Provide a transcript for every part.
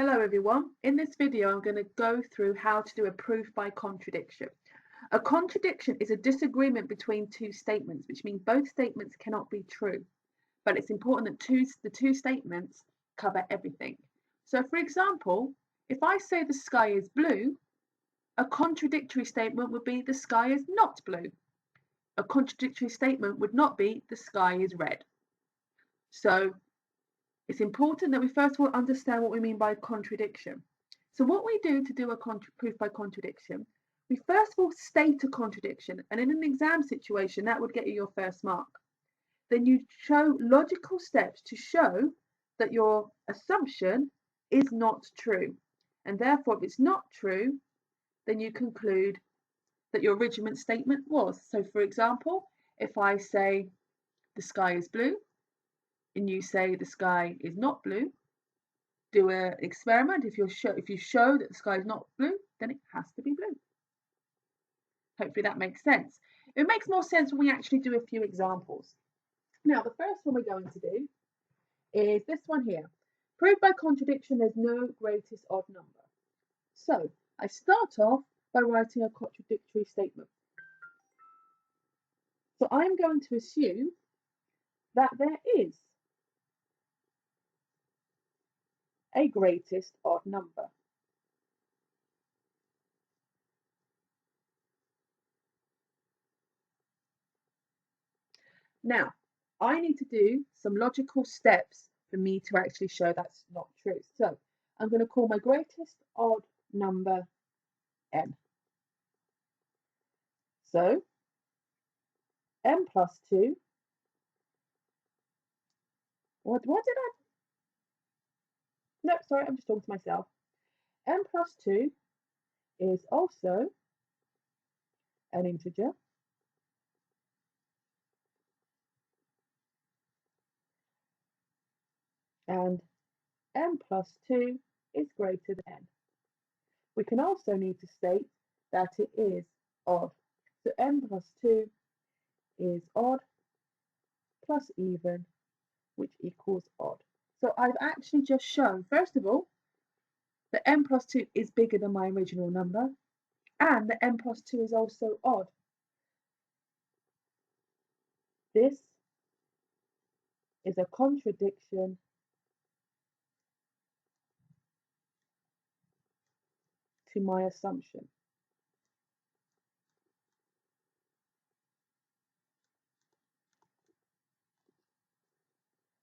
Hello everyone. In this video I'm going to go through how to do a proof by contradiction. A contradiction is a disagreement between two statements, which means both statements cannot be true. But it's important that the two statements cover everything. So for example, if I say the sky is blue, a contradictory statement would be the sky is not blue. A contradictory statement would not be the sky is red. So it's important that we first of all understand what we mean by contradiction. So what we do to do a proof by contradiction, we first of all state a contradiction, and in an exam situation that would get you your first mark. Then you show logical steps to show that your assumption is not true, and therefore if it's not true, then you conclude that your original statement was. So for example, if I say the sky is blue and you say the sky is not blue, do an experiment. If you show that the sky is not blue, then it has to be blue. Hopefully that makes sense. It makes more sense when we actually do a few examples. Now, the first one we're going to do is this one here. Prove by contradiction there's no greatest odd number. So I start off by writing a contradictory statement. So I'm going to assume that there is a greatest odd number. Now, I need to do some logical steps for me to actually show that's not true. So I'm going to call my greatest odd number n. So n plus 2. What did I? No, sorry, I'm just talking to myself. N plus 2 is also an integer. And n plus 2 is greater than n. We can also need to state that it is odd. So n plus 2 is odd plus even, which equals odd. So I've actually just shown, first of all, that n plus 2 is bigger than my original number, and that n plus 2 is also odd. This is a contradiction to my assumption.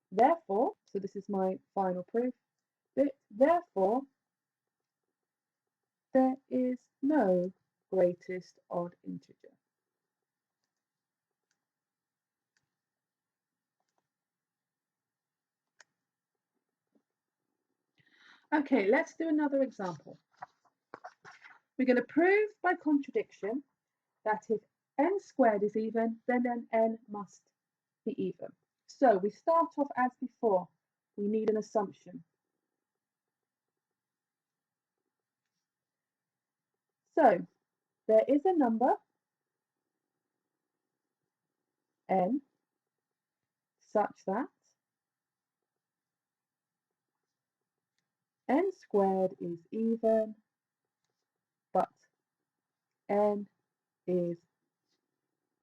Therefore, so this is my final proof, therefore, there is no greatest odd integer. Okay, let's do another example. We're going to prove by contradiction that if n squared is even, then n must be even. So we start off as before. We need an assumption. So there is a number n such that n squared is even, but n is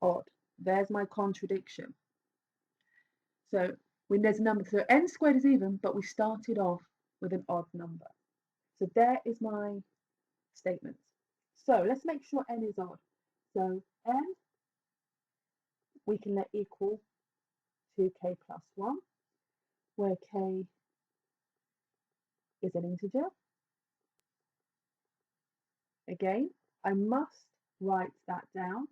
odd. There's my contradiction. So when there's a number, so n squared is even, but we started off with an odd number. So there is my statement. So let's make sure n is odd. So n we can let equal 2k plus 1, where k is an integer. Again, I must write that down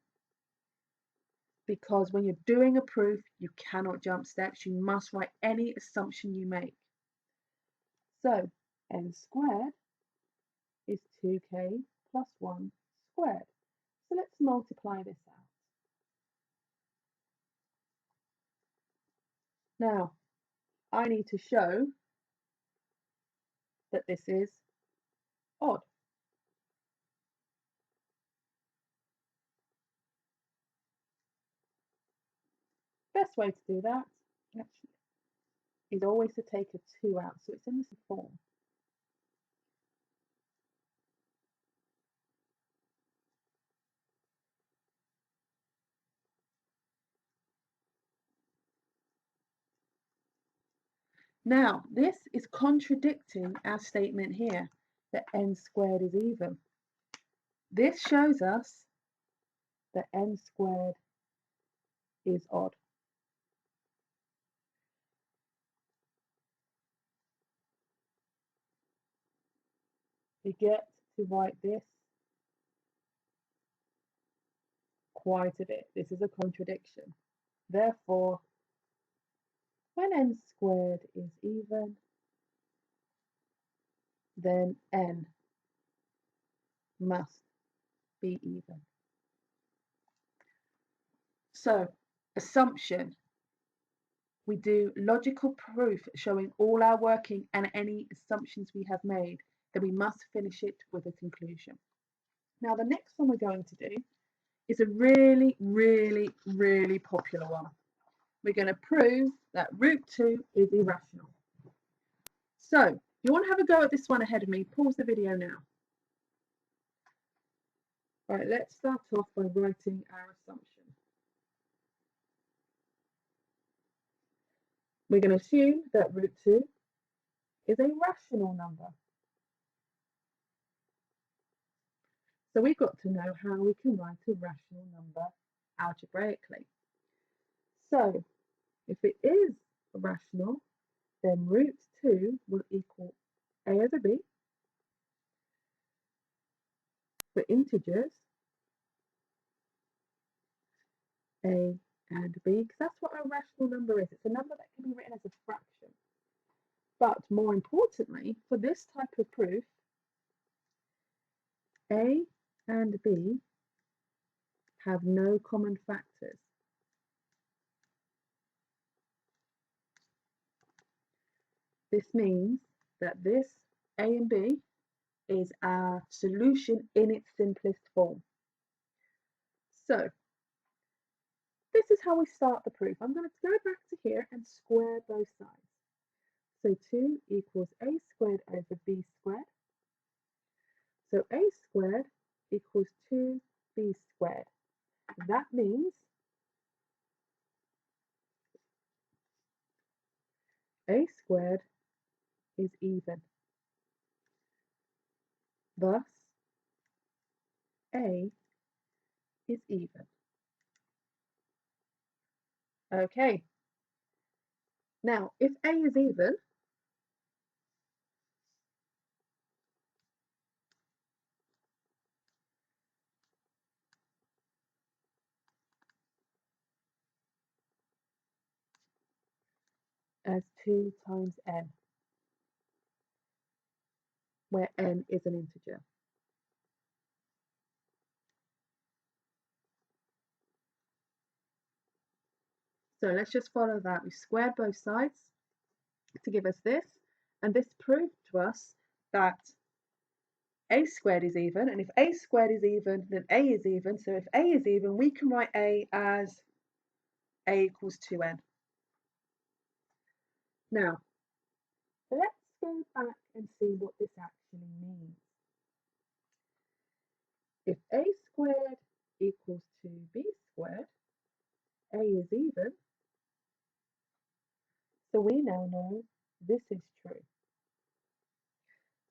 because when you're doing a proof, you cannot jump steps. You must write any assumption you make. So n squared is 2k plus 1 squared. So let's multiply this out. Now, I need to show that this is odd. Best way to do that actually is always to take a 2 out, so it's in this form. Now, this is contradicting our statement here that n squared is even. This shows us that n squared is odd. We get to write this quite a bit. This is a contradiction. Therefore, when n squared is even, then n must be even. So, assumption. We do logical proof showing all our working and any assumptions we have made. Then we must finish it with a conclusion. Now, the next one we're going to do is a really, really, really popular one. We're going to prove that root 2 is irrational. So, if you want to have a go at this one ahead of me, pause the video now. Right, let's start off by writing our assumption. We're going to assume that root 2 is a rational number. So we've got to know how we can write a rational number algebraically. So if it is rational, then root 2 will equal a over b for integers, a and b, because that's what a rational number is. It's a number that can be written as a fraction. But more importantly, for this type of proof, a and b have no common factors. This means that this a and b is our solution in its simplest form. So this is how we start the proof. I'm going to go back to here and square both sides. So 2 equals a squared over b squared. So a squared equals 2b squared. That means a squared is even. Thus, a is even. Okay. Now, if a is even, as 2 times n, where n is an integer. So let's just follow that. We squared both sides to give us this, and this proved to us that a squared is even, and if a squared is even, then a is even. So if a is even, we can write a as a equals 2n. Now, let's go back and see what this actually means. If a squared equals 2b squared, a is even, so we now know this is true.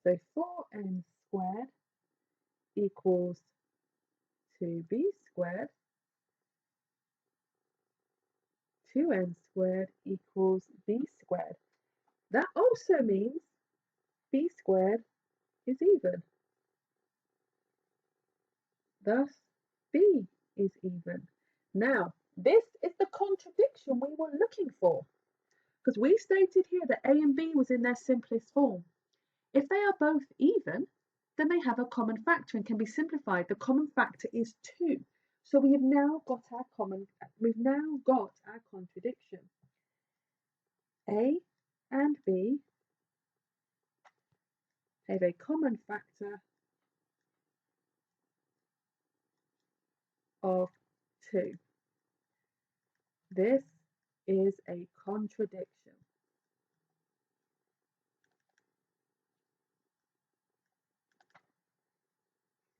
So 4n squared equals 2b squared, 2n squared equals b squared. That also means b squared is even. Thus, b is even. Now, this is the contradiction we were looking for, because we stated here that a and b was in their simplest form. If they are both even, then they have a common factor and can be simplified. The common factor is 2. So we've now got our contradiction. A and B have a common factor of 2. This is a contradiction.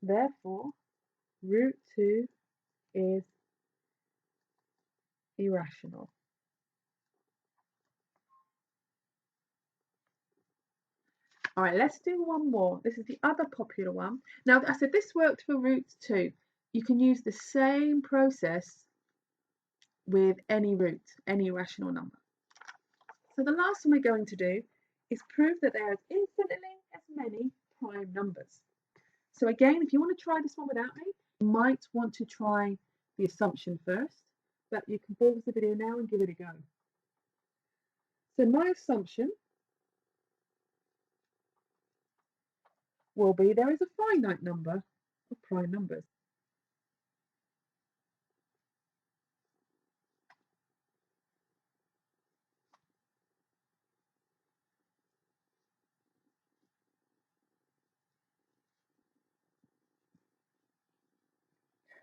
Therefore, root 2 is irrational. All right, let's do one more. This is the other popular one. Now, I said this worked for roots too. You can use the same process with any root, any rational number. So the last one we're going to do is prove that there are infinitely as many prime numbers. So again, if you want to try this one without me, you might want to try the assumption first, but you can pause the video now and give it a go. So my assumption will be there is a finite number of prime numbers.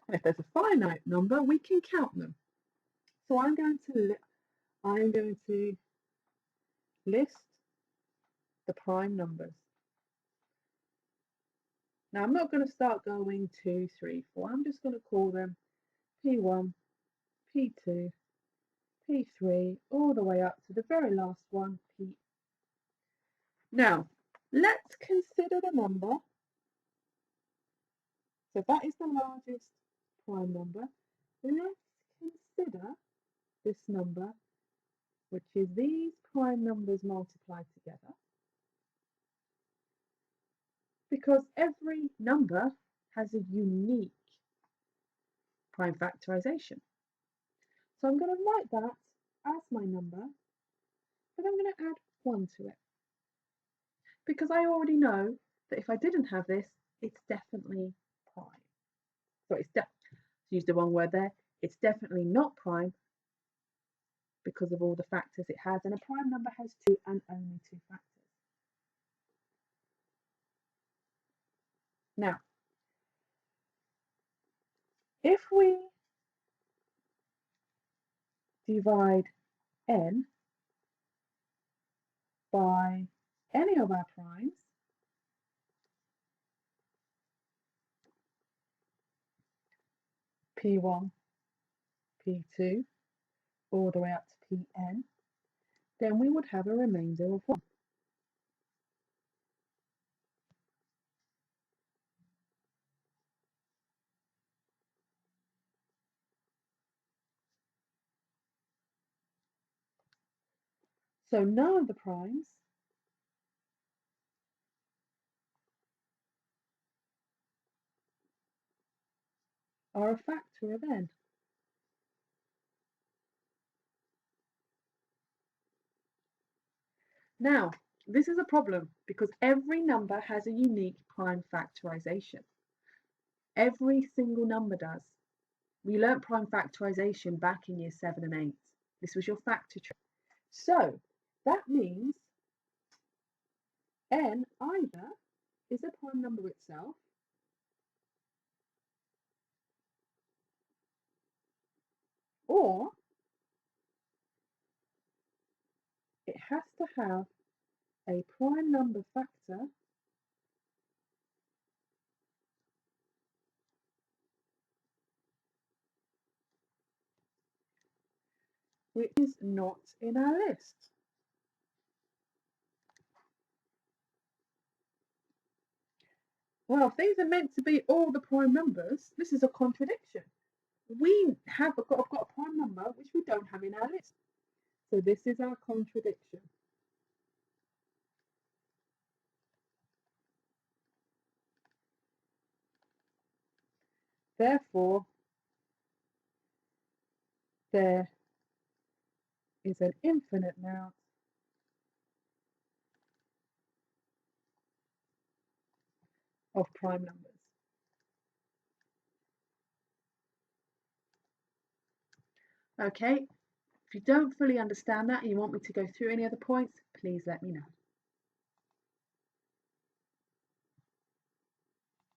And if there's a finite number, we can count them. So I'm going to list the prime numbers. Now I'm not going to start going 2, 3, 4. I'm just going to call them P1, P2, P3, all the way up to the very last one, P. Now let's consider the number. So that is the largest prime number. Let's consider this number, which is these prime numbers multiplied together, because every number has a unique prime factorization. So I'm going to write that as my number, but I'm going to add 1 to it, because I already know that if I didn't have this, it's definitely prime. So use the wrong word there. It's definitely not prime because of all the factors it has, and a prime number has 2 and only 2 factors. Now, if we divide n by any of our primes, P1, P2, all the way up to Pn, then we would have a remainder of 1. So none of the primes are a factor of n. Now, this is a problem because every number has a unique prime factorization. Every single number does. We learnt prime factorization back in year 7 and 8. This was your factor trick. So that means n either is a prime number itself, or it has to have a prime number factor which is not in our list. Well, if these are meant to be all the prime numbers, this is a contradiction. I've got a prime number which we don't have in our list. So this is our contradiction. Therefore, there is an infinite amount of prime numbers. Okay, if you don't fully understand that and you want me to go through any other points, please let me know.